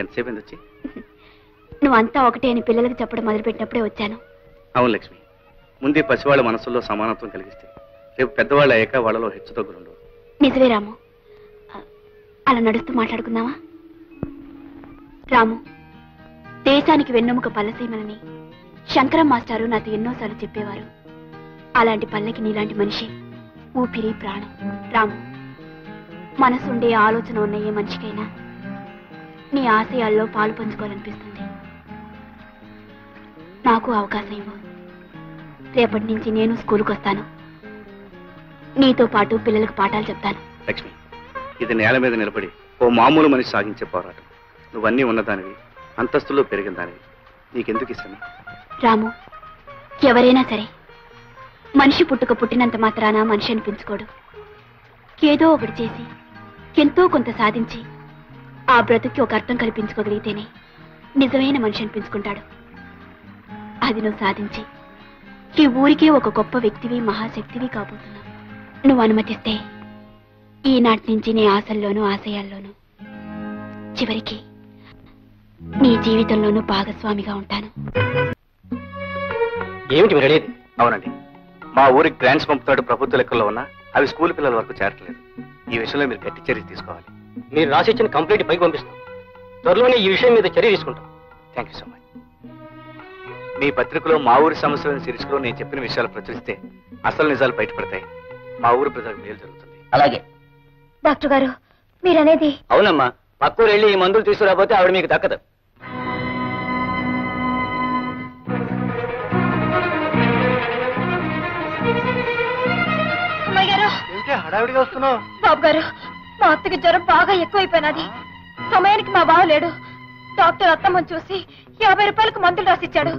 ఎంతసేపు అయింది వచ్చి? నువ్వంతా ఒకటే అని పిల్లలకు చెప్పడం మొదలుపెట్టినప్పుడే వచ్చాను. అవును లక్ష్మి, ముందే పసివాళ్ళ మనసుల్లో సమానత్వం కలిగిస్తే రేపు పెద్దవాళ్ళు అయ్యాక వాళ్ళలో హెచ్చుతగ్గులుండవు. నిజమే రాము, అలా నడుస్తూ మాట్లాడుకుందామా? రాము, దేశానికి వెన్నెముక పల్లసీమలని శంకరం మాస్టారు నాతో ఎన్నోసార్లు చెప్పేవారు. అలాంటి పల్లెకి నీలాంటి మనిషి ఊపిరి ప్రాణం. రాము, మనసుండే ఆలోచన ఉన్న ఏ మనిషికైనా నీ ఆశయాల్లో పాలు పంచుకోవాలనిపిస్తుంది. నాకు అవకాశం ఇవ్వు. రేపటి నుంచి నేను స్కూల్కి వస్తాను. నీతో పాటు పిల్లలకు పాఠాలు చెప్తాను. లక్ష్మి, ఇది నేల మీద నిలబడి ఓ మామూలు మనిషి సాగించే పోరాటం. నువ్వన్నీ ఉన్నదానివి, అంతస్తులో పెరిగిన దానివి. నీకెందుకు ఇష్టం? రాము, ఎవరైనా సరే మనిషి పుట్టినంత మాత్రాన మనిషి అనిపించుకోడు. ఏదో ఒకటి చేసి ఎంతో కొంత సాధించి ఆ బ్రతుకి ఒక అర్థం కల్పించుకోగలిగితేనే నిజమైన మనిషి అనిపించుకుంటాడు. అది నువ్వు సాధించి ఈ ఊరికే ఒక గొప్ప వ్యక్తివి, మహాశక్తివి కాబోతున్నావు. నువ్వు అనుమతిస్తే ఈనాటి నుంచి నీ ఆశల్లోనూ ఆశయాల్లోనూ చివరికి నీ జీవితంలోనూ భాగస్వామిగా ఉంటాను. ఏమిటి మీరు అనేది? అవునండి, మా ఊరికి గ్రాంట్స్ పంపుతాడు ప్రభుత్వ లెక్కల్లో ఉన్నా అవి స్కూల్ పిల్లల వరకు చేరట్లేదు. ఈ విషయంలో మీరు గట్టి చర్య తీసుకోవాలి. మీరు రాసిచ్చిన కంప్లైంట్ పైకి పంపిస్తాం. త్వరలోనే ఈ విషయం మీద చర్య తీసుకుంటాం. Thank you so much. మీ పత్రికలో మా ఊరి సమస్యలను సిరీస్లో నేను చెప్పిన విషయాలు ప్రచురిస్తే అసలు నిజాలు బయటపడతాయి. మా ఊరు ప్రజలకు మేలు జరుగుతుంది. అలాగే డాక్టర్ గారు, మీరనేది? అవునమ్మా, పక్కూరు వెళ్ళి ఈ మందులు తీసుకురాకపోతే ఆవిడ మీకు దక్కదు. హడావిడిగా వస్తున్నావు? బాబు గారు, మా అత్తకి జ్వరం బాగా ఎక్కువైపోయినది. సమయానికి మా బావ లేడు. డాక్టర్ అత్తమ్మని చూసి 50 రూపాయలకు మందులు రాసిచ్చాడు.